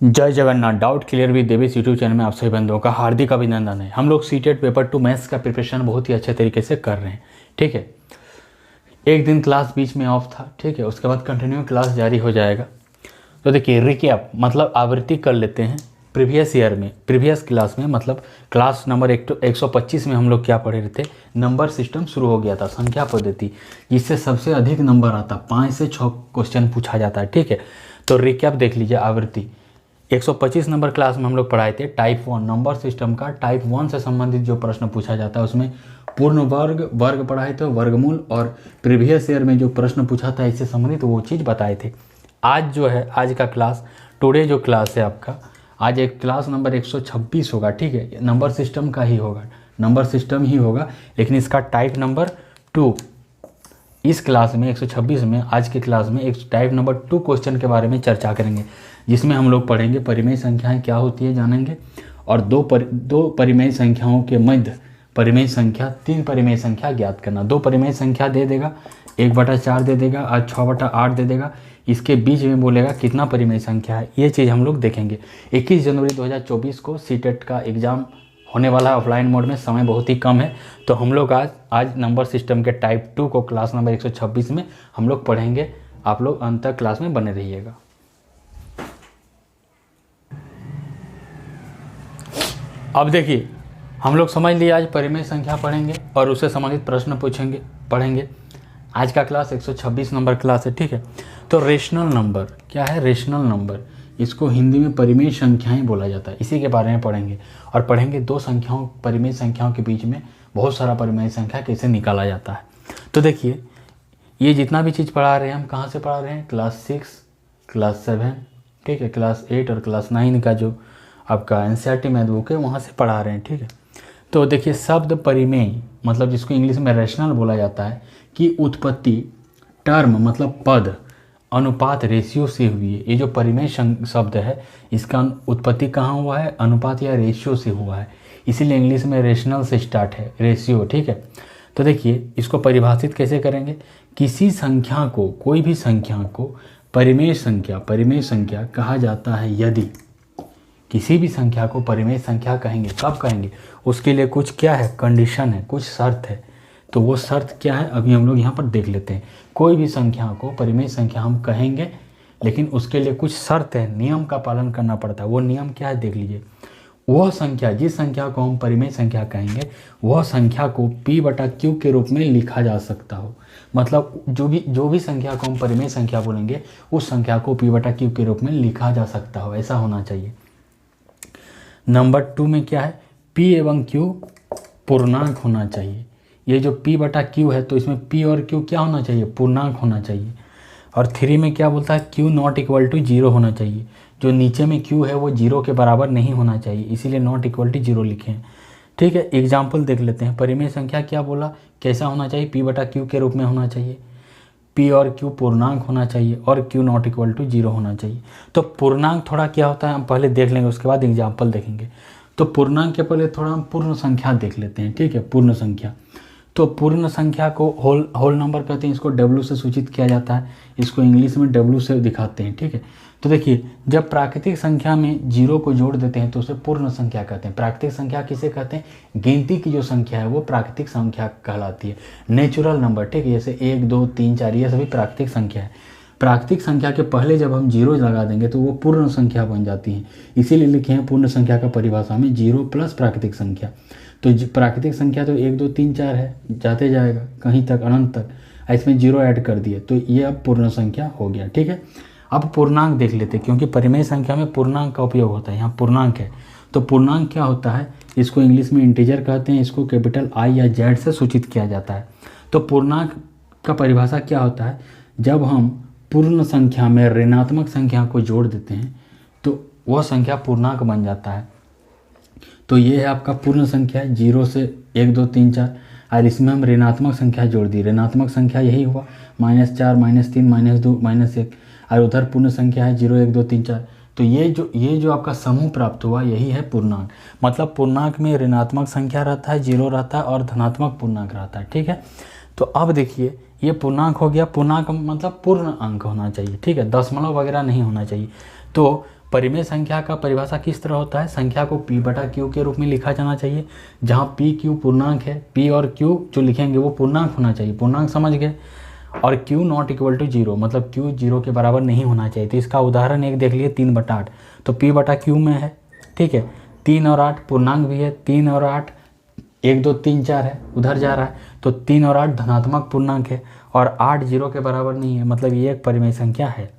जय Jagannath. Doubt clear with Devesh YouTube channel में आप सभी बंधुओं का हार्दिक अभिनंदन है। हम लोग सीटेट पेपर 2 मैथ्स का प्रिपरेशन बहुत ही अच्छे तरीके से कर रहे हैं। ठीक है, एक दिन क्लास बीच में ऑफ था, ठीक है, उसके बाद कंटिन्यू क्लास जारी हो जाएगा। तो देखिए रिकैप मतलब आवृत्ति कर लेते हैं। प्रीवियस ईयर में, प्रीवियस क्लास में, मतलब क्लास नंबर 125 में हम लोग क्या पढ़े रहे थे, नंबर सिस्टम शुरू हो गया था, संख्या पद्धति, जिससे सबसे अधिक नंबर आता, 5 से 6 क्वेश्चन पूछा जाता है। ठीक है, तो रिकैप देख लीजिए। आवृत्ति 125 नंबर क्लास में हम लोग पढ़ाए थे टाइप 1 नंबर सिस्टम का। टाइप 1 से संबंधित जो प्रश्न पूछा जाता है उसमें पूर्ण वर्ग पढ़ाए थे, वर्गमूल, और प्रीवियस ईयर में जो प्रश्न पूछा था इससे संबंधित वो चीज़ बताए थे। आज जो है, आज का क्लास, टुडे जो क्लास है आपका, आज एक क्लास नंबर 126 होगा। ठीक है, नंबर सिस्टम का ही होगा, नंबर सिस्टम ही होगा, लेकिन इसका टाइप नंबर 2 इस क्लास में 126 में, आज के क्लास में एक टाइप नंबर 2 क्वेश्चन के बारे में चर्चा करेंगे, जिसमें हम लोग पढ़ेंगे परिमेय संख्याएं क्या होती है जानेंगे, और दो परिमेय संख्याओं के मध्य परिमेय संख्या, 3 परिमेय संख्या ज्ञात करना। 2 परिमेय संख्या दे देगा, 1/4 दे देगा और 6/8 दे देगा, इसके बीच में बोलेगा कितना परिमेय संख्या है, ये चीज़ हम लोग देखेंगे। 21 जनवरी 2024 को सीटेट का एग्ज़ाम होने वाला है ऑफलाइन मोड में, समय बहुत ही कम है। तो हम लोग आज नंबर सिस्टम के टाइप 2 को क्लास नंबर 126 में हम लोग पढ़ेंगे। आप लोग अंत तक क्लास में बने रहिएगा। अब देखिए, हम लोग समझ लिए आज परिमेय संख्या पढ़ेंगे और उससे संबंधित प्रश्न पढ़ेंगे। आज का क्लास 126 नंबर क्लास है। ठीक है, तो रेशनल नंबर क्या है, रेशनल नंबर, इसको हिंदी में परिमेय संख्याएं बोला जाता है, इसी के बारे में पढ़ेंगे। और पढ़ेंगे दो संख्याओं, परिमेय संख्याओं के बीच में बहुत सारा परिमेय संख्या कैसे निकाला जाता है। तो देखिए, ये जितना भी चीज़ पढ़ा रहे हैं हम कहाँ से पढ़ा रहे हैं, क्लास 6, क्लास 7, ठीक है, क्लास 8 और क्लास 9 का जो आपका एनसीईआरटी मैथ बुक है वहाँ से पढ़ा रहे हैं। ठीक है, तो देखिए शब्द परिमेय मतलब जिसको इंग्लिश में रैशनल बोला जाता है कि उत्पत्ति टर्म मतलब पद, अनुपात, रेशियो से हुई है। ये जो परिमेय शब्द है इसका उत्पत्ति कहाँ हुआ है, अनुपात या रेशियो से हुआ है, इसीलिए इंग्लिश में रेशनल से स्टार्ट है, रेशियो। ठीक है, तो देखिए इसको परिभाषित कैसे करेंगे, किसी संख्या को, कोई भी संख्या को परिमेय संख्या कहा जाता है यदि, किसी भी संख्या को परिमेय संख्या कहेंगे, कब कहेंगे, उसके लिए कुछ क्या है, कंडीशन है, कुछ शर्त है। तो वो शर्त क्या है अभी हम लोग यहाँ पर देख लेते हैं। कोई भी संख्या को परिमेय संख्या हम कहेंगे, लेकिन उसके लिए कुछ शर्त है, नियम का पालन करना पड़ता है। वो नियम क्या है देख लीजिए। वह संख्या, जिस संख्या को हम परिमेय संख्या कहेंगे, वह संख्या को P/Q के रूप में लिखा जा सकता हो। मतलब जो भी संख्या को हम परिमेय संख्या बोलेंगे उस संख्या को P/Q के रूप में लिखा जा सकता हो, ऐसा होना चाहिए। नंबर 2 में क्या है, P एवं Q पूर्णांक होना चाहिए। ये जो P/Q है तो इसमें P और Q क्या होना चाहिए, पूर्णांक होना चाहिए। और 3 में क्या बोलता है, Q नॉट इक्वल टू 0 होना चाहिए। जो नीचे में Q है वो 0 के बराबर नहीं होना चाहिए, इसीलिए नॉट इक्वल टू 0 लिखे हैं। ठीक है, एग्जाम्पल देख लेते हैं। परिमेय संख्या क्या बोला, कैसा होना चाहिए, P/Q के रूप में होना चाहिए, P और Q पूर्णांक होना चाहिए और Q नॉट इक्वल टू 0 होना चाहिए। तो पूर्णांक थोड़ा क्या होता है हम पहले देख लेंगे, उसके बाद एग्जाम्पल देखेंगे। तो पूर्णांक के पहले थोड़ा हम पूर्ण संख्या देख लेते हैं। ठीक है, पूर्ण संख्या, तो पूर्ण संख्या को होल नंबर कहते हैं, इसको W से सूचित किया जाता है, इसको इंग्लिश में W से दिखाते हैं। ठीक है, तो देखिए जब प्राकृतिक संख्या में 0 को जोड़ देते हैं तो उसे पूर्ण संख्या कहते हैं। प्राकृतिक संख्या किसे कहते हैं, गिनती की जो संख्या है वो प्राकृतिक संख्या कहलाती है, नेचुरल नंबर। ठीक है, जैसे 1, 2, 3, 4 ये सभी प्राकृतिक संख्या है। प्राकृतिक संख्या के पहले जब हम 0 लगा देंगे तो वो पूर्ण संख्या बन जाती है, इसीलिए लिखे हैं पूर्ण संख्या का परिभाषा में 0 प्लस प्राकृतिक संख्या। तो प्राकृतिक संख्या तो 1, 2, 3, 4 है, जाते जाएगा कहीं तक, अनंत तक, इसमें 0 ऐड कर दिए तो ये अब पूर्ण संख्या हो गया। ठीक है, अब पूर्णांक देख लेते हैं, क्योंकि परिमेय संख्या में पूर्णांक का उपयोग होता है। यहाँ पूर्णांक है, तो पूर्णांक क्या होता है, इसको इंग्लिश में इंटीजर कहते हैं, इसको कैपिटल I या Z से सूचित किया जाता है। तो पूर्णांक का परिभाषा क्या होता है, जब हम पूर्ण संख्या में ऋणात्मक संख्या को जोड़ देते हैं तो वह संख्या पूर्णांक बन जाता है। तो ये है आपका पूर्ण संख्या 0 से 1, 2, 3, 4, और इसमें हम ऋणात्मक संख्या जोड़ दी। ऋणात्मक संख्या यही हुआ -4, -3, -2, -1, और उधर पूर्ण संख्या है 0, 1, 2, 3, 4। तो ये जो आपका समूह प्राप्त हुआ यही है पूर्णांक। मतलब पूर्णांक में ऋणात्मक संख्या रहता है, 0 रहता है और धनात्मक पूर्णांक रहता है। ठीक है, तो अब देखिए ये पूर्णांक हो गया। पूर्णांक मतलब पूर्ण अंक होना चाहिए। ठीक है, दशमलव वगैरह नहीं होना चाहिए। तो परिमेय संख्या का परिभाषा किस तरह होता है, संख्या को p बटा q के रूप में लिखा जाना चाहिए, जहाँ p q पूर्णांक है, p और q जो लिखेंगे वो पूर्णांक होना चाहिए, पूर्णांक समझ गए, और q नॉट इक्वल टू 0 मतलब q 0 के बराबर नहीं होना चाहिए। तो इसका उदाहरण एक देख लिए 3/8, तो p बटा q में है, ठीक है। 3 और 8 पूर्णांक भी है, 3 और 8 1 2 3 4 है, उधर जा रहा है, तो 3 और 8 धनात्मक पूर्णांक है, और 8 0 के बराबर नहीं है, मतलब ये एक परिमेय संख्या है।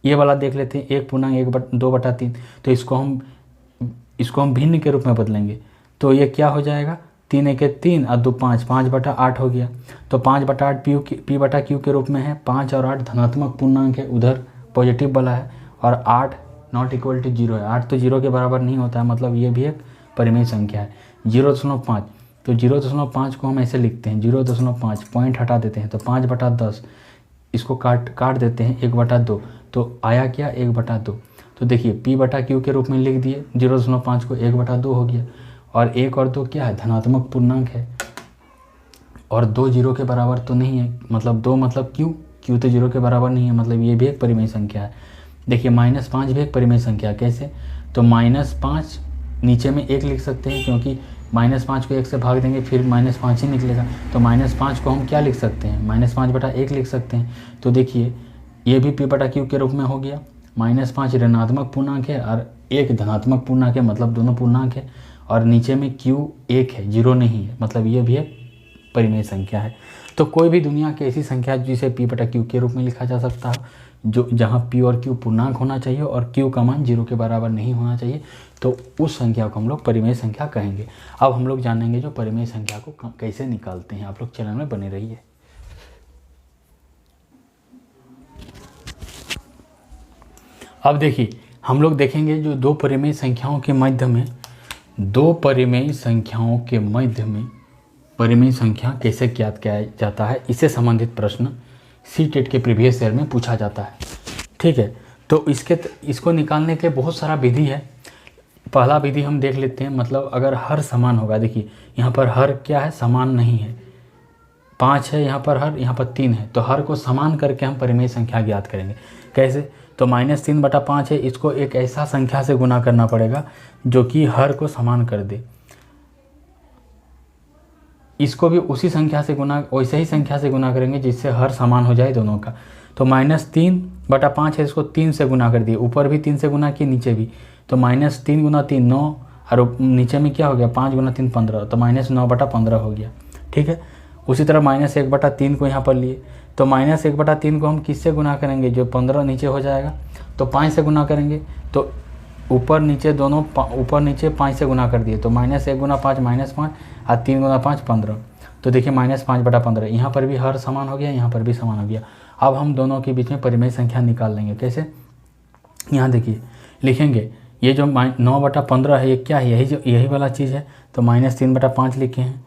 ये वाला देख लेते हैं, 1 पूर्णांक 2/3, तो इसको हम भिन्न के रूप में बदलेंगे, तो ये क्या हो जाएगा, 3 1 3 और 2 5, 5/8 हो गया। तो 5/8 p बटा q के रूप में है, 5 और 8 धनात्मक पूर्णांक है, उधर पॉजिटिव वाला है, और 8 नॉट इक्वल टू 0 है, 8 तो 0 के बराबर नहीं होता है, मतलब ये भी एक परिमेय संख्या है। 0.5, तो 0.5 को हम ऐसे लिखते हैं, 0.5 पॉइंट हटा देते हैं, तो 5/10, इसको काट देते हैं 1/2, तो आया क्या 1/2। तो देखिए p बटा q के रूप में लिख दिए, 0.5 को 1/2 हो गया, और 1 और 2 क्या है, धनात्मक पूर्णांक है, और 2 0 के बराबर तो नहीं है, मतलब 2 मतलब q तो 0 के बराबर नहीं है, मतलब ये भी एक परिमेय संख्या है। देखिए -5 भी एक परिमेय संख्या है, कैसे, तो -5 नीचे में 1 लिख सकते हैं, क्योंकि -5 को 1 से भाग देंगे फिर -5 ही निकलेगा, तो -5 को हम क्या लिख सकते हैं, -5/1 लिख सकते हैं। तो देखिए ये भी p बटा q के रूप में हो गया, -5 ऋणात्मक पूर्णांक है और 1 धनात्मक पूर्णांक है, मतलब दोनों पूर्णांक है, और नीचे में q 1 है, 0 नहीं है, मतलब ये भी एक परिमेय संख्या है। तो कोई भी दुनिया की ऐसी संख्या जिसे p बटा q के रूप में लिखा जा सकता है, जो जहाँ p और q पूर्णांक होना चाहिए और q का मान 0 के बराबर नहीं होना चाहिए, तो उस संख्या को हम लोग परिमेय संख्या कहेंगे। अब हम लोग जानेंगे जो परिमेय संख्या को कैसे निकालते हैं। आप लोग चैनल में बने रहिए। अब देखिए हम लोग देखेंगे जो दो परिमेय संख्याओं के मध्य में परिमेय संख्या कैसे ज्ञात किया जाता है, इससे संबंधित प्रश्न सी-टेट के प्रीवियस ईयर में पूछा जाता है, ठीक है। तो इसको निकालने के बहुत सारा विधि है। पहला विधि हम देख लेते हैं, मतलब अगर हर समान होगा, देखिए यहाँ पर हर क्या है, समान नहीं है, 5 है यहाँ पर हर, यहाँ पर 3 है, तो हर को समान करके हम परिमेय संख्या ज्ञात करेंगे। कैसे, तो -3/5 है, इसको एक ऐसा संख्या से गुना करना पड़ेगा जो कि हर को समान कर दे, इसको भी उसी संख्या से वैसे ही संख्या से गुना करेंगे जिससे हर समान हो जाए दोनों का। तो -3/5 है, इसको 3 से गुना कर दिए, ऊपर भी 3 से गुना किए, नीचे भी, तो -3 × 3 9, और नीचे में क्या हो गया 5 × 3 15, तो -9/15 हो गया, ठीक है। उसी तरह -1/3 को यहाँ पर लिए, तो -1/3 को हम किससे गुना करेंगे, जो 15 नीचे हो जाएगा, तो 5 से गुना करेंगे, तो ऊपर नीचे दोनों ऊपर नीचे 5 से गुना कर दिए, तो -1 × 5 -5 और 3 × 5 15, तो देखिए -5/15, यहाँ पर भी हर समान हो गया, यहाँ पर भी समान हो गया। अब हम दोनों के बीच में परिमेय संख्या निकाल लेंगे। कैसे, यहाँ देखिए लिखेंगे, ये जो 9/15 है ये क्या है, यही वाला चीज़ है, तो -3/5 लिखे हैं।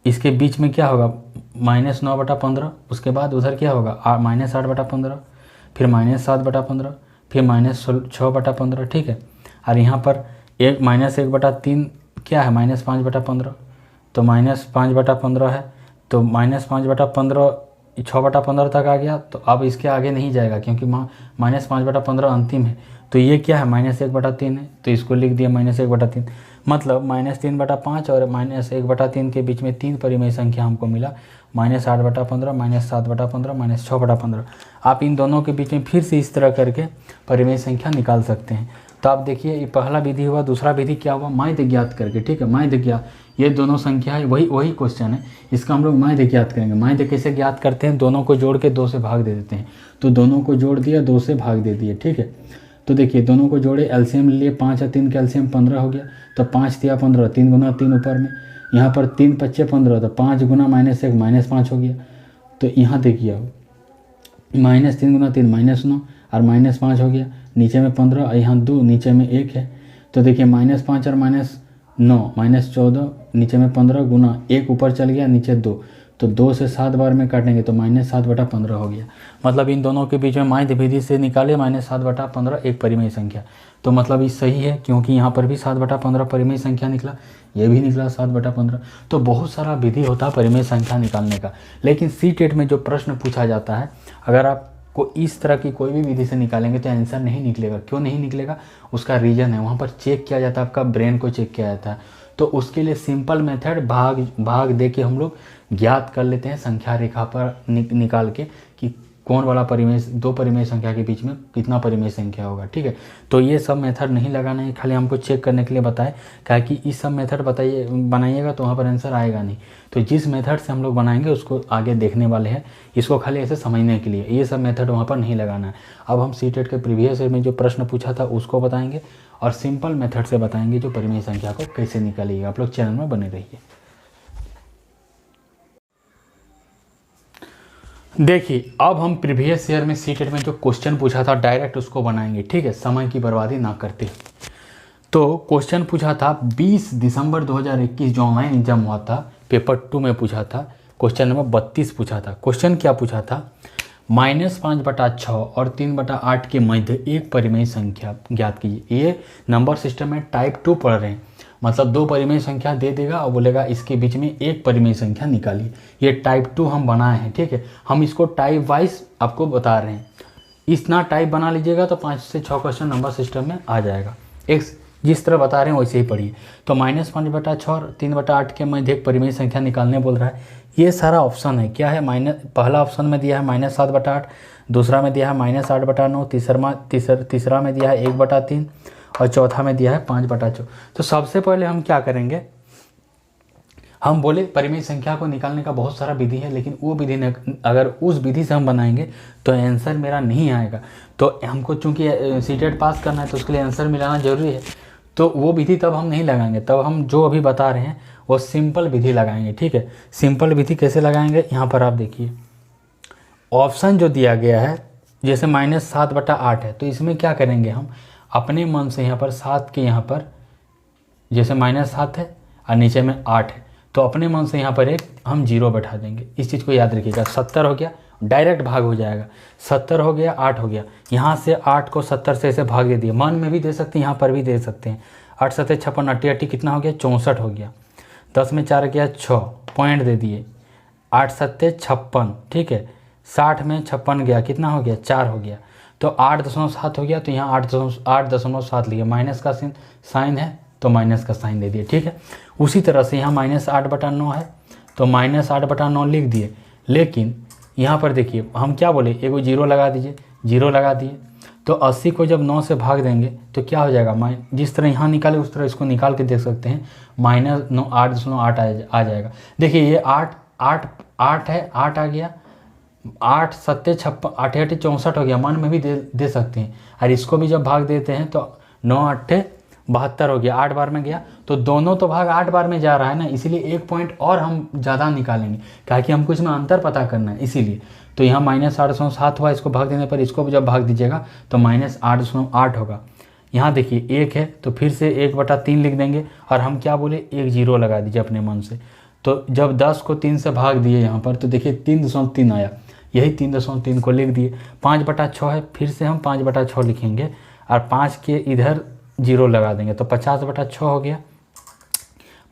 इसके बीच में क्या होगा, -9/15, उसके बाद उधर क्या होगा -8/15, फिर -7/15, फिर -6/15, ठीक है। और यहाँ पर -1/3 क्या है, -5/15, तो -5/15 है, तो -5/15 6/15 तक आ गया, तो अब इसके आगे नहीं जाएगा क्योंकि -5/15 अंतिम है, तो ये क्या है -1/3 है, तो इसको लिख दिया -1/3, मतलब -3/5 और -1/3 के बीच में 3 परिमेय संख्या हमको मिला, -8/15, -7/15, -6/15। आप इन दोनों के बीच में फिर से इस तरह करके परिमेय संख्या निकाल सकते हैं। तो आप देखिए ये पहला विधि हुआ, दूसरा विधि क्या हुआ, माध्य ज्ञात करके, ठीक है। माध्य ज्ञात, ये दोनों संख्या है, वही क्वेश्चन है, इसका हम लोग माध्य ज्ञात करेंगे। माध्य कैसे ज्ञात करते हैं, दोनों को जोड़ के 2 से भाग दे देते हैं, तो दोनों को जोड़ दिया, 2 से भाग दे दिए, ठीक है। तो देखिए दोनों को जोड़े, एलसीएम लिए, 5 और 3 का एलसीएम 15 हो गया, तो 5 × 15, 3 × 3 ऊपर में, यहाँ पर 3 × 5 = 15, तो 5 × -1 -5 हो गया। तो यहाँ देखिए अब -3 × 3 -9 और -5 हो गया, नीचे में 15 और यहाँ 2, नीचे में 1 है, तो देखिए -5 और -9 -14, नीचे में 15 गुना 1 ऊपर चल गया, नीचे 2, तो 2 से 7 बार में काटेंगे तो -7/15 हो गया। मतलब इन दोनों के बीच में माध्य विधि से निकाले -7/15 एक परिमेय संख्या, तो मतलब ये सही है क्योंकि यहाँ पर भी 7/15 परिमेय संख्या निकला, ये भी निकला 7/15। तो बहुत सारा विधि होता है परिमेय संख्या निकालने का, लेकिन सी-टेट में जो प्रश्न पूछा जाता है, अगर आप को इस तरह की कोई भी विधि से निकालेंगे तो आंसर नहीं निकलेगा। क्यों नहीं निकलेगा? उसका रीज़न है, वहाँ पर चेक किया जाता है, आपका ब्रेन को चेक किया जाता है। तो उसके लिए सिंपल मेथड भाग दे के हम लोग ज्ञात कर लेते हैं संख्या रेखा पर निकाल के कि कौन वाला परिमेय, दो परिमेय संख्या के बीच में कितना परिमेय संख्या होगा। ठीक है, तो ये सब मेथड नहीं लगाना है, खाली हमको चेक करने के लिए बताएं, क्या कि इस सब मेथड बनाइएगा तो वहाँ पर आंसर आएगा नहीं। तो जिस मेथड से हम लोग बनाएंगे उसको आगे देखने वाले हैं, इसको खाली ऐसे समझने के लिए, ये सब मेथड वहाँ पर नहीं लगाना है। अब हम सीटेट के प्रीवियस में जो प्रश्न पूछा था उसको बताएंगे और सिंपल मेथड से बताएंगे जो परिमेय संख्या को कैसे निकालिएगा। आप लोग चैनल में बने रहिए। देखिए, अब हम प्रीवियस ईयर में सीटेट में जो क्वेश्चन पूछा था डायरेक्ट उसको बनाएंगे। ठीक है, समय की बर्बादी ना करते। तो क्वेश्चन पूछा था 20 दिसंबर 2021 जो ऑनलाइन एग्जाम हुआ था, पेपर 2 में पूछा था, क्वेश्चन नंबर 32 पूछा था। क्वेश्चन क्या पूछा था? -5/6 और 3/8 के मध्य एक परिमेय संख्या ज्ञात कीजिए। ये नंबर सिस्टम में टाइप 2 पढ़ रहे हैं, मतलब दो परिमेय संख्या दे देगा और बोलेगा इसके बीच में एक परिमेय संख्या निकालिए। ये टाइप 2 हम बनाए हैं। ठीक है, हम इसको टाइप वाइज आपको बता रहे हैं। इतना टाइप बना लीजिएगा तो 5 से 6 क्वेश्चन नंबर सिस्टम में आ जाएगा। एक जिस तरह बता रहे हैं वैसे ही पढ़िए। तो -5/6 और 3/8 के मध्य एक परिमेय संख्या निकालने बोल रहा है। ये सारा ऑप्शन है, क्या है? पहला ऑप्शन में दिया है -7/8, दूसरा में दिया है -8/9, तीसरा में दिया है 1/3 और चौथा में दिया है 5/4। तो सबसे पहले हम क्या करेंगे, हम बोले परिमेय संख्या को निकालने का बहुत सारा विधि है, लेकिन वो विधि अगर उस विधि से हम बनाएंगे तो आंसर मेरा नहीं आएगा। तो हमको चूंकि सीटेट पास करना है तो उसके लिए आंसर मिलाना जरूरी है। तो वो विधि तब हम नहीं लगाएंगे, तब हम जो अभी बता रहे हैं वो सिंपल विधि लगाएंगे। ठीक है, सिंपल विधि कैसे लगाएंगे? यहाँ पर आप देखिए, ऑप्शन जो दिया गया है जैसे -7/8 है, तो इसमें क्या करेंगे, हम अपने मन से यहाँ पर 7 के यहाँ पर जैसे -7 है और नीचे में 8 है, तो अपने मन से यहाँ पर एक हम 0 बैठा देंगे। इस चीज़ को याद रखिएगा। 70 हो गया, डायरेक्ट भाग हो जाएगा। 70 हो गया, 8 हो गया, यहाँ से 8 को 70 से ऐसे भाग दे दिए। मन में भी दे सकते हैं, यहाँ पर भी दे सकते हैं। 8 7 56, 80 कितना हो गया? 64 हो गया। 10 में 4 गया 6, पॉइंट दे दिए। 8 7 56, ठीक है। 60 में 56 गया, कितना हो गया? 4 हो गया। तो 8.7 हो गया, तो यहाँ 8.7 लिए, माइनस का साइन है तो माइनस का साइन दे दिए। ठीक है, उसी तरह से यहाँ -8/9 है तो -8/9 लिख दिए। लेकिन यहाँ पर देखिए हम क्या बोले, एगो 0 लगा दीजिए, 0 लगा दिए। तो 80 को जब 9 से भाग देंगे तो क्या हो जाएगा, जिस तरह यहाँ निकाले उस तरह इसको निकाल के देख सकते हैं, -8.8 आ जाएगा। देखिए ये 8 है, 8 आ गया, 8 7 56, 8 8 64 हो गया। मन में भी दे सकते हैं। और इसको भी जब भाग देते हैं तो 9 8 72 हो गया, 8 बार में गया। तो दोनों तो भाग 8 बार में जा रहा है ना, इसीलिए एक पॉइंट और हम ज़्यादा निकालेंगे, ताकि हमको इसमें अंतर पता करना है। इसीलिए तो यहाँ -8.7 हुआ, इसको भाग देने पर इसको जब भाग दीजिएगा तो -8.8 होगा। यहाँ देखिए 1 है तो फिर से 1/3 लिख देंगे, और हम क्या बोले, एक 0 लगा दीजिए अपने मन से। तो जब 10 को 3 से भाग दिए यहाँ पर तो देखिए 3.3 आया, यही 3.3 को लिख दिए। 5/6 है, फिर से हम 5/6 लिखेंगे और 5 के इधर 0 लगा देंगे तो 50/6 हो गया।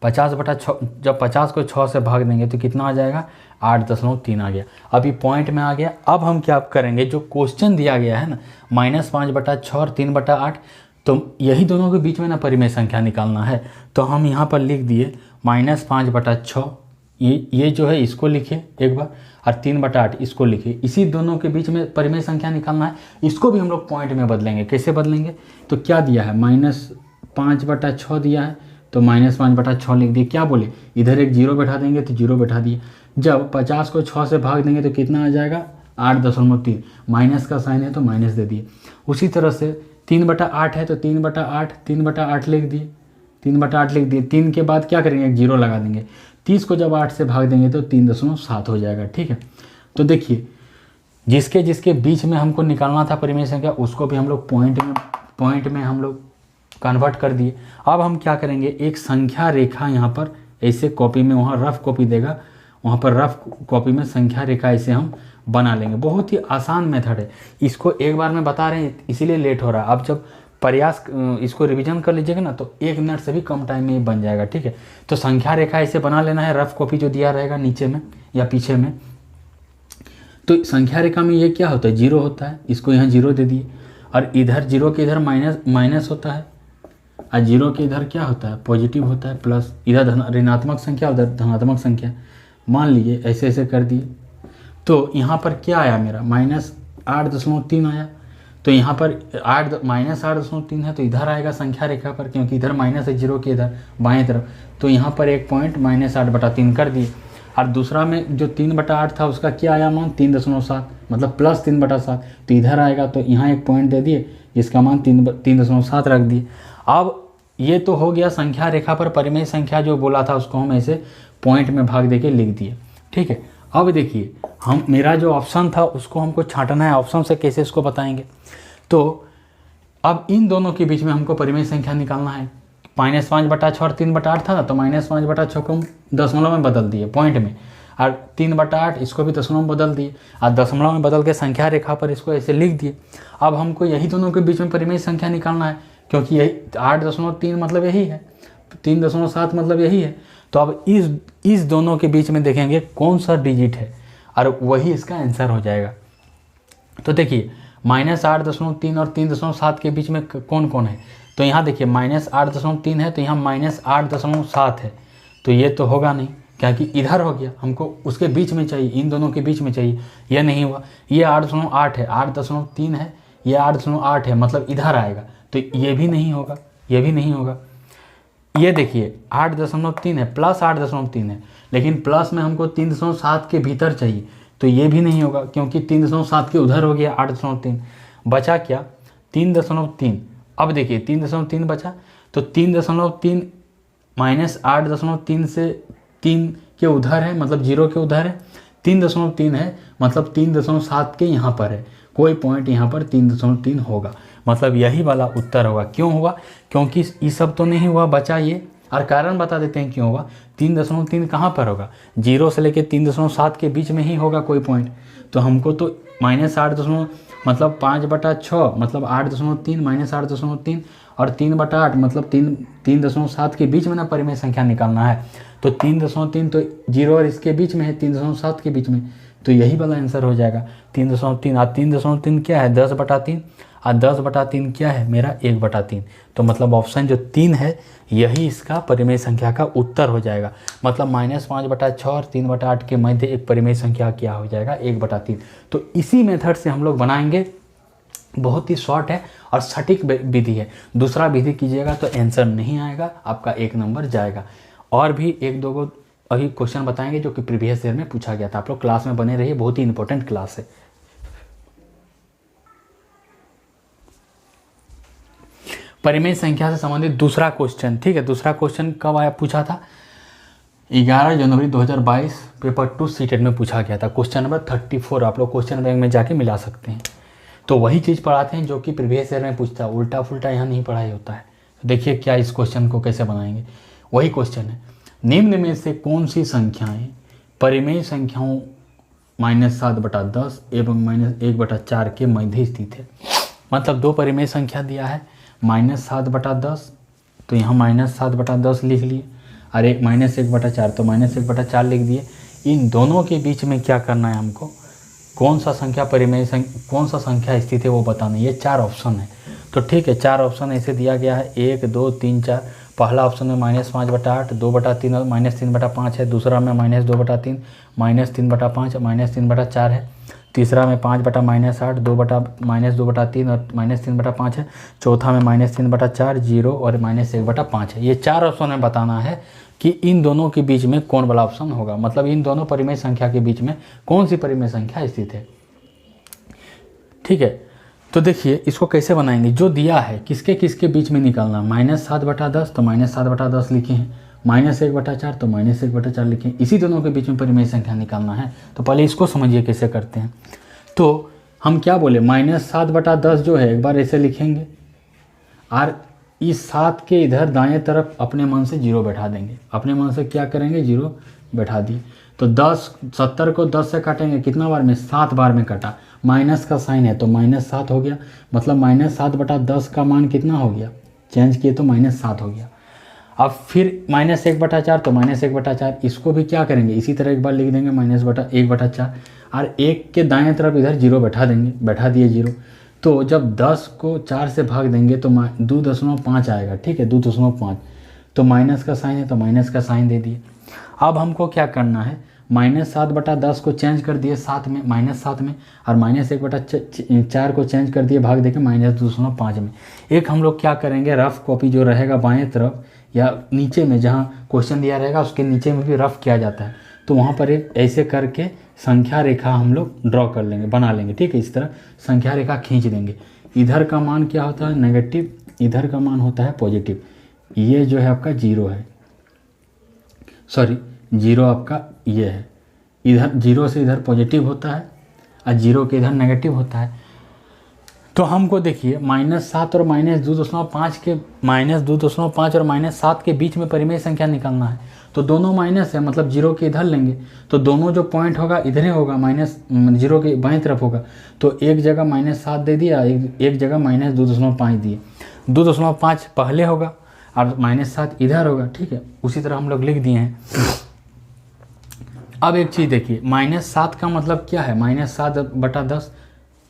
50/6, जब 50 को 6 से भाग देंगे तो कितना आ जाएगा, 8.3 आ गया। अभी पॉइंट में आ गया। अब हम क्या करेंगे, जो क्वेश्चन दिया गया है ना, -5/6 और 3/8, तो यही दोनों के बीच में ना परिमेय संख्या निकालना है। तो हम यहाँ पर लिख दिए -5/6, ये जो है इसको लिखे एक बार, और 3/8 इसको लिखे। इसी दोनों के बीच में परिमेय संख्या निकालना है। इसको भी हम लोग पॉइंट में बदलेंगे। कैसे बदलेंगे, तो क्या दिया है, -5/6 दिया है तो -5/6 लिख दिए। क्या बोले, इधर एक 0 बैठा देंगे तो 0 बैठा दिए। जब 50 को 6 से भाग देंगे तो कितना आ जाएगा, 8.3, माइनस का साइन है तो माइनस दे दिए। उसी तरह से 3/8 है तो 3/8 लिख दिए, 3/8 लिख दिए। 3 के बाद क्या करेंगे, एक 0 लगा देंगे। 30 को जब 8 से भाग देंगे तो 3.7 हो जाएगा। ठीक है, तो देखिए जिसके जिसके बीच में हमको निकालना था परिमेय संख्या, उसको भी हम लोग पॉइंट में हम लोग कन्वर्ट कर दिए। अब हम क्या करेंगे, एक संख्या रेखा यहाँ पर ऐसे कॉपी में, वहाँ रफ कॉपी देगा, वहाँ पर रफ कॉपी में संख्या रेखा ऐसे हम बना लेंगे। बहुत ही आसान मेथड है, इसको एक बार में बता रहे हैं इसीलिए लेट हो रहा है। अब जब प्रयास इसको रिवीजन कर लीजिएगा ना तो 1 मिनट से भी कम टाइम में ही बन जाएगा। ठीक है, तो संख्या रेखा ऐसे बना लेना है, रफ कॉपी जो दिया रहेगा नीचे में या पीछे में। तो संख्या रेखा में ये क्या होता है, जीरो होता है, इसको यहाँ जीरो दे दिए, और इधर जीरो के इधर माइनस होता है, और जीरो के इधर क्या होता है, पॉजिटिव होता है, प्लस, इधर ऋणात्मक संख्या उधर धनात्मक संख्या। मान लीजिए ऐसे ऐसे कर दिए, तो यहाँ पर क्या आया मेरा -8.3 आया। तो यहाँ पर -8.3 है, तो इधर आएगा संख्या रेखा पर, क्योंकि इधर माइनस है जीरो के इधर बाएं तरफ, तो यहाँ पर एक पॉइंट -8/3 कर दिए। और दूसरा में जो 3/8 था उसका क्या आया मान 3.7, मतलब प्लस 3/7, तो इधर आएगा, तो यहाँ एक पॉइंट दे दिए जिसका मान 3.7 रख दिए। अब ये तो हो गया संख्या रेखा पर परिमेय संख्या जो बोला था उसको हम ऐसे पॉइंट में भाग देके लिख दिए, ठीक है। अब देखिए हम मेरा जो ऑप्शन था उसको हमको छांटना है, ऑप्शन से कैसे इसको बताएंगे। तो अब इन दोनों के बीच में हमको परिमेय संख्या निकालना है। -5/6 और 3/8 था ना, तो -5/6 को हम दशमलव में बदल दिए पॉइंट में, और 3/8 इसको भी दशमलव में बदल दिए, और दशमलव में बदल के संख्या रेखा पर इसको ऐसे लिख दिए। अब हमको यही दोनों के बीच में परिमेय संख्या निकालना है, क्योंकि यही 8.3 मतलब यही है, 3.7 मतलब यही है। तो अब इस दोनों के बीच में देखेंगे कौन सा डिजिट है, और वही इसका आंसर हो जाएगा। तो देखिए -8.3 और 3.7 के बीच में कौन कौन है, तो यहाँ देखिए -8.3 है, तो यहाँ -8.7 है, तो ये तो होगा नहीं, क्योंकि इधर हो गया, हमको उसके बीच में चाहिए, इन दोनों के बीच में चाहिए, यह नहीं हुआ। ये 8.8 है, 8.3 है, ये 8.8 है, मतलब इधर आएगा, तो ये भी नहीं होगा, ये भी नहीं होगा। ये देखिए 8.3 है, प्लस 8.3 है, लेकिन प्लस में हमको 3.7 के भीतर चाहिए, तो ये भी नहीं होगा, क्योंकि 3.7 के उधर हो गया 8.3। बचा क्या 3.3। अब देखिए 3.3 बचा, तो 3.3 -8.3 से 3 के उधर है, मतलब 0 के उधर है, 3.3 है, मतलब 3.7 के यहाँ पर है, कोई पॉइंट यहाँ पर 3.3 होगा, मतलब यही वाला उत्तर होगा। क्यों हुआ, क्योंकि ये सब तो नहीं हुआ, बचा ये, और कारण बता देते हैं क्यों होगा। 3.3 कहाँ पर होगा, 0 से लेके 3.7 के बीच में ही होगा कोई पॉइंट, तो हमको तो -8 मतलब 5/6 मतलब 8.3 -8.3 और 3/8 मतलब 3.7 के बीच में ना परिमेय संख्या निकालना है। तो 3.3 तो 0 और इसके बीच में है, 3.7 के बीच में, तो यही वाला आंसर हो जाएगा 3.3। और 3.3 क्या है 10/3, और 10/3 क्या है मेरा 1/3, तो मतलब ऑप्शन जो 3 है यही इसका परिमेय संख्या का उत्तर हो जाएगा। मतलब -5/6 और 3/8 के मध्य एक परिमेय संख्या क्या हो जाएगा 1/3। तो इसी मेथड से हम लोग बनाएंगे, बहुत ही शॉर्ट है और सटीक विधि है। दूसरा विधि कीजिएगा तो आंसर नहीं आएगा, आपका 1 नंबर जाएगा। और भी 1-2 को अभी क्वेश्चन बताएंगे जो कि प्रीवियस ईयर में पूछा गया था। आप लोग क्लास में बने रहिए, बहुत ही इंपॉर्टेंट क्लास है। परिमेय संख्या से संबंधित दूसरा क्वेश्चन, ठीक है। दूसरा क्वेश्चन कब आया पूछा था 11 जनवरी 2022 पेपर 2 सीटेट में पूछा गया था, क्वेश्चन नंबर 34। आप लोग क्वेश्चन बैंक में जाके मिला सकते हैं। तो वही चीज़ पढ़ाते हैं जो कि प्रीवियस ईयर में पूछता है, उल्टा फुल्टा यहाँ नहीं पढ़ाई होता है। तो देखिए क्या इस क्वेश्चन को कैसे बनाएंगे, वही क्वेश्चन है। निम्न में से कौन सी संख्याएं परिमेय संख्याओं -7/10 एवं -1/4 के मध्य स्थित है। मतलब 2 परिमेय संख्या दिया है, -7/10, तो यहाँ -7/10 लिख लिए, और एक -1/4, तो -1/4 लिख दिए। इन दोनों के बीच में क्या करना है हमको, कौन सा संख्या कौन सा संख्या स्थित है वो बताना। ये 4 ऑप्शन है, तो ठीक है 4 ऑप्शन ऐसे दिया गया है 1, 2, 3, 4। पहला ऑप्शन में -5/8, 2/3 और -3/5 है। दूसरा में -2/3, -3/5, -3/4 है। तीसरा में 5/-8, 2/-2/3 और -3/5 है। चौथा में -3/4, 0 और -1/5 है। ये 4 ऑप्शन में बताना है कि इन दोनों के बीच में कौन वाला ऑप्शन होगा, मतलब इन दोनों परिमेय संख्या के बीच में कौन सी परिमेय संख्या स्थित है, ठीक है। तो देखिए इसको कैसे बनाएंगे, जो दिया है किसके किसके बीच में निकालना, -7/10 तो -7/10 लिखे हैं, -1/4 तो -1/4 लिखें। इसी दोनों के बीच में परिमेय संख्या निकालना है। तो पहले इसको समझिए कैसे करते हैं। तो हम क्या बोले, -7/10 जो है एक बार ऐसे लिखेंगे, और इस 7 के इधर दाएं तरफ अपने मन से 0 बैठा देंगे। अपने मन से क्या करेंगे 0 बैठा दिए। तो 70 को 10 से काटेंगे, कितना बार में 7 बार में कटा, माइनस का साइन है तो -7 हो गया। मतलब -7/10 का मान कितना हो गया, चेंज किए तो -7 हो गया। अब फिर -1/4 तो -1/4, इसको भी क्या करेंगे इसी तरह एक बार लिख देंगे -1/4। और 1 के दाएं तरफ इधर 0 बैठा दिए 0। तो जब 10 को 4 से भाग देंगे तो 2.5 आएगा, ठीक है, 2.5। तो माइनस का साइन है तो माइनस का साइन दे दिए। अब हमको क्या करना है, -7/10 को चेंज कर दिए 7 में, -7 में, और -1/4 को चेंज कर दिए भाग देके -2.5 में। एक हम लोग क्या करेंगे, रफ कॉपी जो रहेगा बाएं तरफ या नीचे में जहाँ क्वेश्चन दिया रहेगा उसके नीचे में भी रफ किया जाता है, तो वहाँ पर एक ऐसे करके संख्या रेखा हम लोग ड्रॉ कर लेंगे, बना लेंगे, ठीक है। इस तरह संख्या रेखा खींच देंगे। इधर का मान क्या होता है, नेगेटिव, इधर का मान होता है पॉजिटिव। ये जो है आपका 0 है, सॉरी 0 आपका ये है, इधर 0 से इधर पॉजिटिव होता है और 0 के इधर नेगेटिव होता है। तो हमको देखिए -7 और -2.5 के -2.5 और -7 के बीच में परिमेय संख्या निकालना है। तो दोनों माइनस है, मतलब 0 के इधर लेंगे तो दोनों जो पॉइंट होगा इधर ही होगा, -0 के बाएं तरफ होगा। तो एक जगह -7 दे दिया, एक जगह -2.5 दिए। 2.5 पहले होगा और -7 इधर होगा, ठीक है। उसी तरह हम लोग लिख दिए हैं। अब एक चीज़ देखिए, -7 का मतलब क्या है, -7/10,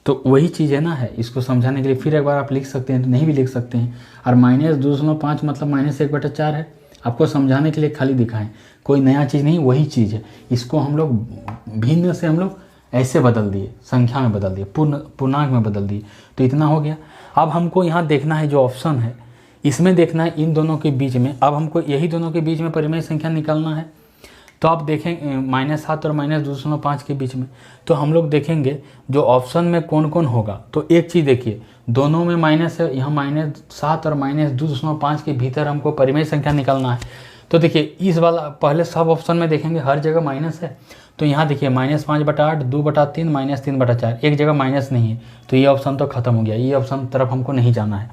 तो वही चीज़ है ना, है। इसको समझाने के लिए फिर एक बार आप लिख सकते हैं, तो नहीं भी लिख सकते हैं। और -2.5 मतलब -1/4 है, आपको समझाने के लिए खाली दिखाएं, कोई नया चीज़ नहीं, वही चीज़ है। इसको हम लोग भिन्न से हम लोग ऐसे बदल दिए, संख्या में बदल दिए, पूर्णांक में बदल दिए, तो इतना हो गया। अब हमको यहाँ देखना है जो ऑप्शन है, इसमें देखना है इन दोनों के बीच में। अब हमको यही दोनों के बीच में परिमेय संख्या निकालना है। तो आप देखें -7 और -2.5 के बीच में, तो हम लोग देखेंगे जो ऑप्शन में कौन कौन होगा। तो एक चीज़ देखिए, दोनों में माइनस है, यहाँ -7 और -2.5 के भीतर हमको परिमेय संख्या निकालना है। तो देखिए इस वाला पहले सब ऑप्शन में देखेंगे हर जगह माइनस है। तो यहाँ देखिए -5/8, 2/3, -3/4, एक जगह माइनस नहीं है, तो ये ऑप्शन तो खत्म हो गया, ये ऑप्शन तरफ हमको नहीं जाना है।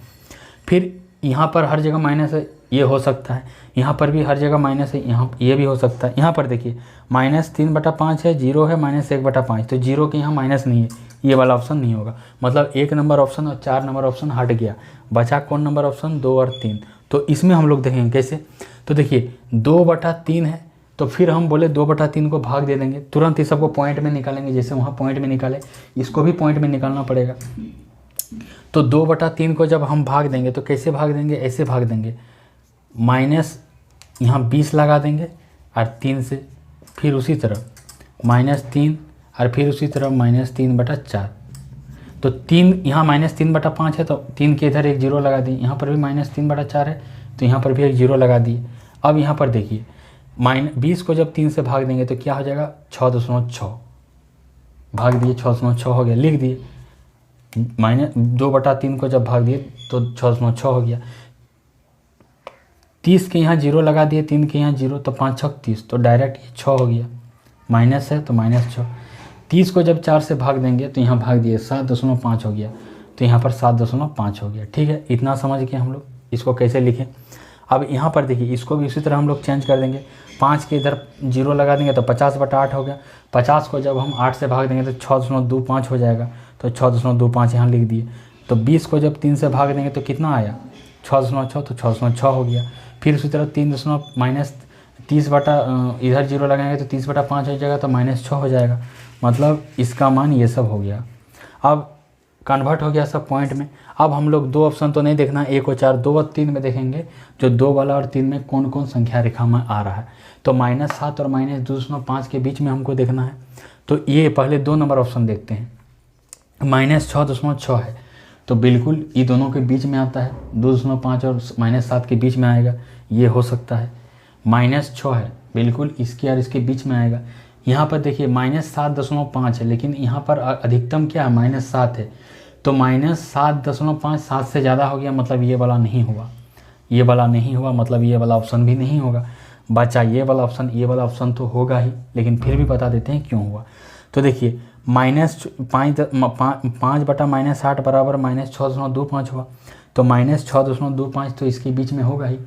फिर यहाँ पर हर जगह माइनस है, ये हो सकता है। यहाँ पर भी हर जगह माइनस है, यहाँ ये भी हो सकता है। यहाँ पर देखिए -3/5 है, 0 है, -1/5, तो 0 के यहाँ माइनस नहीं है, ये वाला ऑप्शन नहीं होगा। मतलब 1 नंबर ऑप्शन और 4 नंबर ऑप्शन हट गया, बचा कौन नंबर ऑप्शन, 2 और 3। तो इसमें हम लोग देखेंगे कैसे। तो देखिए 2/3 है, तो फिर हम बोले 2/3 को भाग दे देंगे, तुरंत ही सबको पॉइंट में निकालेंगे, जैसे वहाँ पॉइंट में निकाले, इसको भी पॉइंट में निकालना पड़ेगा। तो 2/3 को जब हम भाग देंगे तो कैसे भाग देंगे, ऐसे भाग देंगे, माइनस यहाँ 20 लगा देंगे और 3 से, फिर उसी तरह -3 और फिर उसी तरह -3/4। तो 3 यहाँ -3/5 है, तो 3 के इधर एक 0 लगा दिए, यहाँ पर भी -3/4 है, तो यहाँ पर भी एक 0 लगा दिए। अब यहाँ पर देखिए 20 को जब 3 से भाग देंगे तो क्या हो जाएगा, 6.6 भाग दिए, 6.6 हो गया, लिख दिए। -2/3 को जब भाग दिए तो 6.6 हो गया। 30 के यहाँ 0 लगा दिए, 3 के यहाँ 0, तो 5 6 30, तो डायरेक्ट ये 6 हो गया, माइनस है तो -6। 30 को जब 4 से भाग देंगे तो यहाँ भाग दिए 7.5 हो गया, तो यहाँ पर 7.5 हो गया, ठीक है। इतना समझ के हम लोग इसको कैसे लिखें। अब यहाँ पर देखिए इसको भी इसी तरह हम लोग चेंज कर देंगे, 5 के इधर 0 लगा देंगे तो 50/8 हो गया। 50 को जब हम 8 से भाग देंगे तो 6.25 हो जाएगा, तो 6.25 यहाँ लिख दिए। तो 20 को जब 3 से भाग देंगे तो कितना आया, 6.6, तो 6.6 हो गया। फिर उसी तरह 30 बटा इधर 0 लगाएंगे तो 30/5 हो जाएगा, तो -6 हो जाएगा। मतलब इसका मान ये सब हो गया। अब कन्वर्ट हो गया सब पॉइंट में। अब हम लोग 2 ऑप्शन तो नहीं देखना, 1 और 4, 2 और 3 में देखेंगे, जो 2 वाला और 3 में कौन कौन संख्या रेखा में आ रहा है। तो -7 और -2.5 के बीच में हमको देखना है। तो ये पहले 2 नंबर ऑप्शन देखते हैं, -6.6 है, तो बिल्कुल ये दोनों के बीच में आता है, 2.5 और -7 के बीच में आएगा, ये हो सकता है। -6 है, बिल्कुल इसके और इसके बीच में आएगा। यहाँ पर देखिए -7.5 है, लेकिन यहाँ पर अधिकतम क्या है, -7 है, तो -7.5 7 से ज़्यादा हो गया, मतलब ये वाला नहीं हुआ, ये वाला नहीं हुआ, मतलब ये वाला ऑप्शन भी नहीं होगा। बचा ये वाला ऑप्शन, ये वाला ऑप्शन तो होगा ही, लेकिन फिर भी बता देते हैं क्यों हुआ। तो देखिए -5 बटा -8 बराबर -6.25 हुआ, तो -6.25 तो इसके बीच में होगा ही,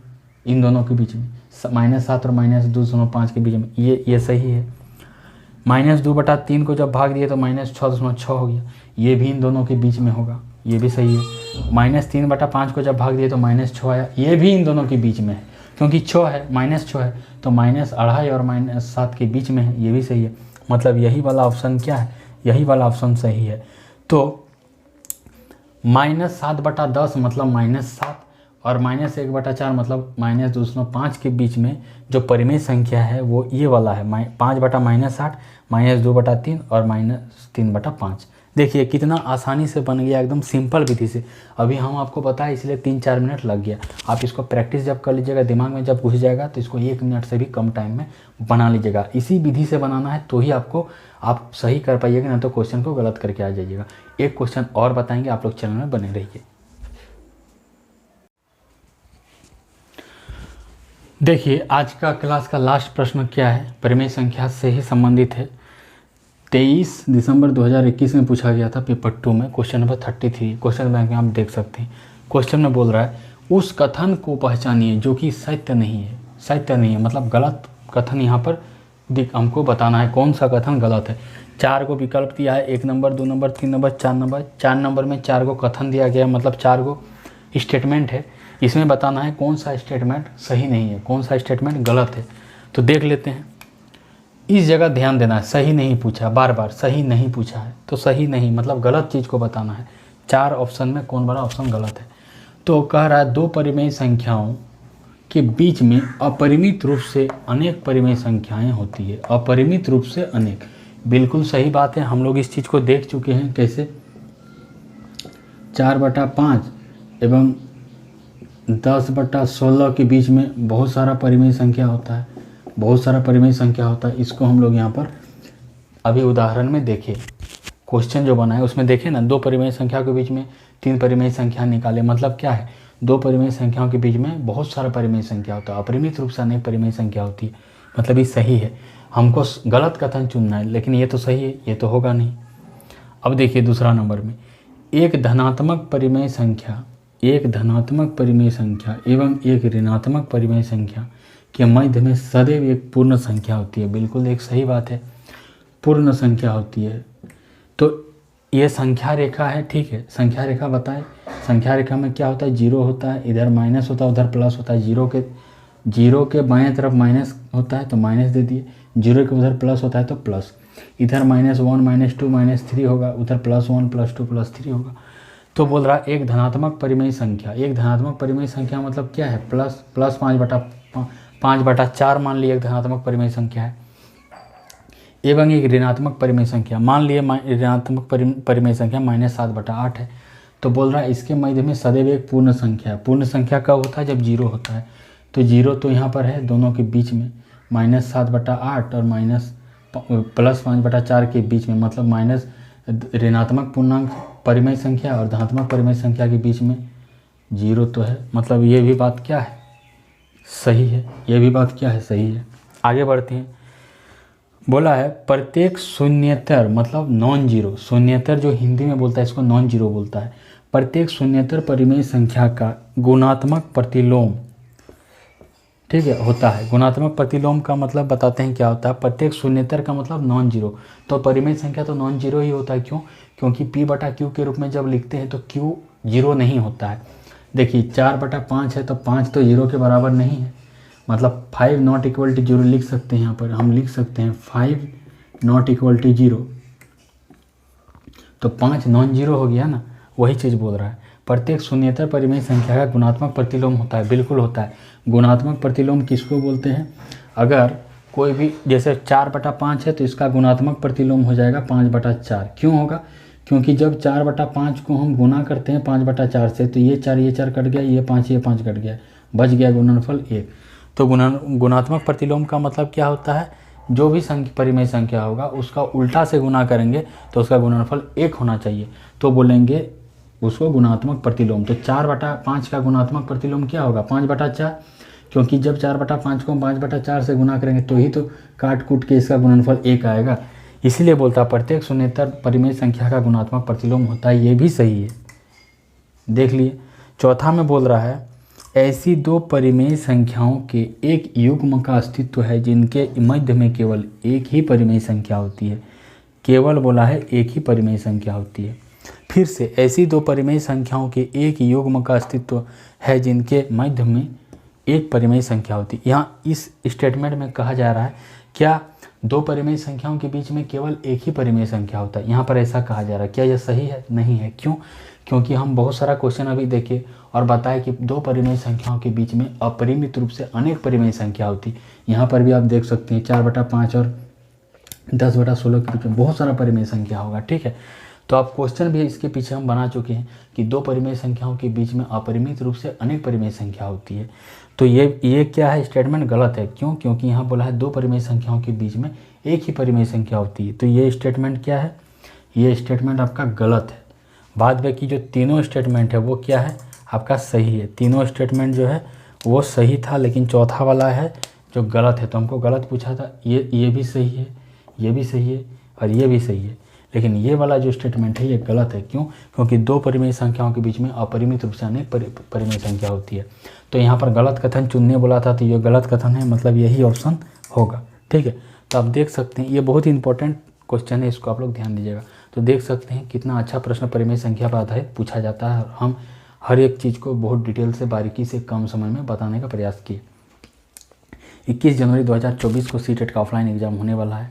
इन दोनों के बीच में, -7 और -2.5 के बीच में, ये सही है। -2/3 को जब भाग दिए तो -6.6 हो गया, ये भी इन दोनों के बीच में होगा, ये भी सही है। -3/5 को जब भाग दिए तो -6 आया, ये भी इन दोनों के बीच में है, क्योंकि 6 है, -6 है, तो -2.5 और -7 के बीच में है, ये भी सही है। मतलब यही वाला ऑप्शन क्या है, यही वाला ऑप्शन सही है। तो -7/10 मतलब -7 और -1/4 मतलब -2/5 के बीच में जो परिमेय संख्या है वो ये वाला है 5/-8 -2/3 और -3/5। देखिए कितना आसानी से बन गया, एकदम सिंपल विधि से। अभी हम आपको बताया इसलिए 3-4 मिनट लग गया। आप इसको प्रैक्टिस जब कर लीजिएगा, दिमाग में जब घुस जाएगा तो इसको 1 मिनट से भी कम टाइम में बना लीजिएगा। इसी विधि से बनाना है तो ही आपको आप सही कर पाइएगा, नहीं तो क्वेश्चन को गलत करके आ जाइएगा। एक क्वेश्चन और बताएंगे, आप लोग चैनल में बने रहिए। देखिए आज का क्लास का लास्ट प्रश्न क्या है, परिमेय संख्या से ही संबंधित है। 23 दिसंबर 2021 में पूछा गया था पेपर 2 में, क्वेश्चन नंबर 33। क्वेश्चन बैंक में आप देख सकते हैं। क्वेश्चन में बोल रहा है उस कथन को पहचानिए जो कि सत्य नहीं है। सत्य नहीं है मतलब गलत कथन यहाँ पर हमको बताना है, कौन सा कथन गलत है। 4 को विकल्प दिया है, 1 number, 2 number, 3 number, 4 number. 4 number में 4 को कथन दिया गया, मतलब 4 को स्टेटमेंट है। इसमें बताना है कौन सा स्टेटमेंट सही नहीं है, कौन सा स्टेटमेंट गलत है। तो देख लेते हैं। इस जगह ध्यान देना है, सही नहीं पूछा, बार बार सही नहीं पूछा है। तो सही नहीं मतलब गलत चीज़ को बताना है। 4 ऑप्शन में कौन बड़ा ऑप्शन गलत है। तो कह रहा है 2 परिमेय संख्याओं के बीच में अपरिमित रूप से अनेक परिमेय संख्याएं होती है। अपरिमित रूप से अनेक, बिल्कुल सही बात है। हम लोग इस चीज़ को देख चुके हैं। कैसे? 4/5 एवं 10/16 के बीच में बहुत सारा परिमेय संख्या होता है, बहुत सारा परिमेय संख्या होता है। इसको हम लोग यहाँ पर अभी उदाहरण में देखें, क्वेश्चन जो बना है उसमें देखें ना, 2 परिमेय संख्या के बीच में 3 परिमेय संख्या निकाले। मतलब क्या है, 2 परिमेय संख्याओं के बीच में बहुत सारा परिमेय संख्या होता है, अपरिमित रूप से अनेक परिमेय संख्या होती है। मतलब ये सही है। हमको गलत कथन चुनना है, लेकिन ये तो सही है, ये तो होगा नहीं। अब देखिए दूसरा नंबर में, एक धनात्मक परिमेय संख्या एवं एक ऋणात्मक परिमेय संख्या के मध्य में सदैव एक पूर्ण संख्या होती है। बिल्कुल एक सही बात है, पूर्ण संख्या होती है। तो ये संख्या रेखा है, ठीक है। संख्या रेखा बताए, संख्या रेखा में क्या होता है, 0 होता है, इधर माइनस होता है, उधर प्लस होता है। जीरो के बाएं तरफ माइनस होता है तो माइनस दे दिए, 0 के उधर प्लस होता है तो प्लस। इधर -1 -2 -3 होगा, उधर +1 +2 +3 होगा। तो बोल रहा है एक धनात्मक परिमेय संख्या, एक धनात्मक परिमेय संख्या मतलब क्या है, प्लस 5/4 मान लिया एक धनात्मक परिमेय संख्या है, एवं एक ऋणात्मक परिमेय संख्या मान लिए ऋणात्मक परिमेय संख्या -7/8 है। तो बोल रहा है इसके मध्य में सदैव एक पूर्ण संख्या है। पूर्ण संख्या कब होता है, जब 0 होता है। तो 0 तो यहाँ पर है दोनों के बीच में, -7/8 और +5/4 के बीच में, मतलब माइनस ऋणात्मक पूर्णांक परिमेय संख्या और धनात्मक परिमेय संख्या के बीच में 0 तो है। मतलब ये भी बात क्या है, सही है। ये भी बात क्या है, सही है। आगे बढ़ते हैं। बोला है प्रत्येक शून्येतर मतलब नॉन जीरो, शून्येतर जो हिंदी में बोलता है इसको नॉन जीरो बोलता है। प्रत्येक शून्येतर परिमेय संख्या का गुणात्मक प्रतिलोम, ठीक है, होता है। गुणात्मक प्रतिलोम का मतलब बताते हैं क्या होता है। प्रत्येक शून्येतर का मतलब नॉन जीरो, तो परिमेय संख्या तो नॉन जीरो ही होता है। क्यों? क्योंकि P/Q के रूप में जब लिखते हैं तो Q 0 नहीं होता है। देखिए 4/5 है तो 5 तो 0 के बराबर नहीं है, मतलब 5 ≠ 0 लिख सकते हैं। यहाँ पर हम लिख सकते हैं 5 ≠ 0, तो 5 नॉन जीरो हो गया ना, वही चीज़ बोल रहा है। प्रत्येक शून्येतर परिमेय संख्या का गुणात्मक प्रतिलोम होता है, बिल्कुल होता है। गुणात्मक प्रतिलोम किसको बोलते हैं? अगर कोई भी जैसे 4/5 है तो इसका गुणात्मक प्रतिलोम हो जाएगा 5/4। क्यों होगा? क्योंकि जब 4/5 को हम गुना करते हैं 5/4 से तो ये 4 कट गया, ये 5 कट गया, बच गया गुणनफल 1। तो गुणात्मक प्रतिलोम का मतलब क्या होता है, जो भी परिमेय संख्या होगा उसका उल्टा से गुना करेंगे तो उसका गुणनफल 1 होना चाहिए, तो बोलेंगे उसको गुणात्मक प्रतिलोम। तो 4/5 का गुणात्मक प्रतिलोम क्या होगा, 5/4, क्योंकि जब 4/5 को हम 5/4 से गुना करेंगे तो ही तो काट कूट के इसका गुणनफल 1 आएगा। इसीलिए बोलता है प्रत्येक शून्येतर परिमेय संख्या का गुणात्मक प्रतिलोम होता है। ये भी सही है, देख लिए। चौथा में बोल रहा है ऐसी 2 परिमेय संख्याओं के एक युग्म का अस्तित्व है जिनके मध्य में केवल एक ही परिमेय संख्या होती है। केवल बोला है एक ही परिमेय संख्या होती है। फिर से ऐसी 2 परिमेय संख्याओं के एक युग्म का अस्तित्व है जिनके मध्य में एक परिमेय संख्या होती है। यहाँ इस स्टेटमेंट में कहा जा रहा है क्या, दो परिमेय संख्याओं के बीच में केवल एक ही परिमेय संख्या होता है। यहाँ पर ऐसा कहा जा रहा है, क्या यह सही है? नहीं है। क्यों? क्योंकि हम बहुत सारा क्वेश्चन अभी देखे और बताए कि दो परिमेय संख्याओं के बीच में अपरिमित रूप से अनेक परिमेय संख्या होती। यहाँ पर भी आप देख सकते हैं 4/5 और 10/16 के बीच में बहुत सारा परिमेय संख्या होगा। ठीक है, तो आप क्वेश्चन भी इसके पीछे हम बना चुके हैं कि दो परिमेय संख्याओं के बीच में अपरिमित रूप से अनेक परिमेय संख्या होती है। तो ये क्या है? स्टेटमेंट गलत है। क्यों? क्योंकि यहाँ बोला है दो परिमेय संख्याओं के बीच में एक ही परिमेय संख्या होती है। तो ये स्टेटमेंट क्या है? ये स्टेटमेंट आपका गलत है। बाद में कि जो तीनों स्टेटमेंट है वो क्या है? आपका सही है। तीनों स्टेटमेंट जो है वो सही था, लेकिन चौथा वाला है जो गलत है। तो हमको गलत पूछा था। ये भी सही है, ये भी सही है और ये भी सही है, लेकिन ये वाला जो स्टेटमेंट है ये गलत है। क्यों? क्योंकि दो परिमेय संख्याओं के बीच में अपरिमित रूप से अनेक परिमेय संख्या होती है। तो यहाँ पर गलत कथन चुनने बोला था, तो ये गलत कथन है, मतलब यही ऑप्शन होगा। ठीक है, तो आप देख सकते हैं ये बहुत ही इंपॉर्टेंट क्वेश्चन है, इसको आप लोग ध्यान दीजिएगा। तो देख सकते हैं कितना अच्छा प्रश्न परिमेय संख्या पर आधारित पूछा जाता है और हम हर एक चीज़ को बहुत डिटेल से बारीकी से कम समय में बताने का प्रयास किए। 21 जनवरी 2024 को सीटेट का ऑफलाइन एग्ज़ाम होने वाला है,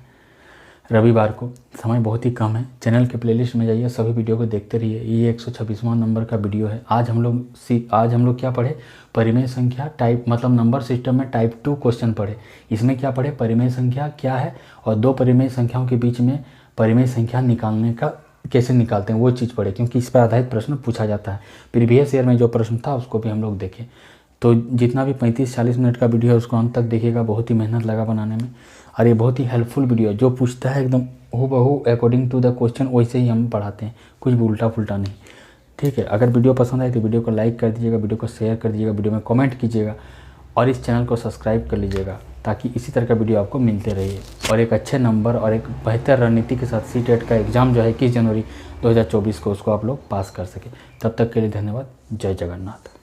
रविवार को। समय बहुत ही कम है। चैनल के प्लेलिस्ट में जाइए, सभी वीडियो को देखते रहिए। ये 126वां नंबर का वीडियो है। आज हम लोग क्या पढ़े? परिमेय संख्या टाइप, मतलब नंबर सिस्टम में टाइप 2 क्वेश्चन पढ़े। इसमें क्या पढ़े? परिमेय संख्या क्या है और दो परिमेय संख्याओं के बीच में परिमेय संख्या निकालने का कैसे निकालते हैं वो चीज़ पढ़े, क्योंकि इस पर आधारित प्रश्न पूछा जाता है। प्रीवियस ईयर में जो प्रश्न था उसको भी हम लोग देखें। तो जितना भी 35-40 मिनट का वीडियो है उसको अंत तक देखिएगा। बहुत ही मेहनत लगा बनाने में और ये बहुत ही हेल्पफुल वीडियो है। जो पूछता है एकदम हूबहू अकॉर्डिंग टू द क्वेश्चन वैसे ही हम पढ़ाते हैं, कुछ भी उल्टा फुल्टा नहीं। ठीक है, अगर वीडियो पसंद आए तो वीडियो को लाइक कर दीजिएगा, वीडियो को शेयर कर दीजिएगा, वीडियो में कमेंट कीजिएगा और इस चैनल को सब्सक्राइब कर लीजिएगा ताकि इसी तरह का वीडियो आपको मिलते रहिए और एक अच्छे नंबर और एक बेहतर रणनीति के साथ सीटेट का एग्ज़ाम जो है 21 जनवरी 2024 को उसको आप लोग पास कर सकें। तब तक के लिए धन्यवाद। जय जगन्नाथ।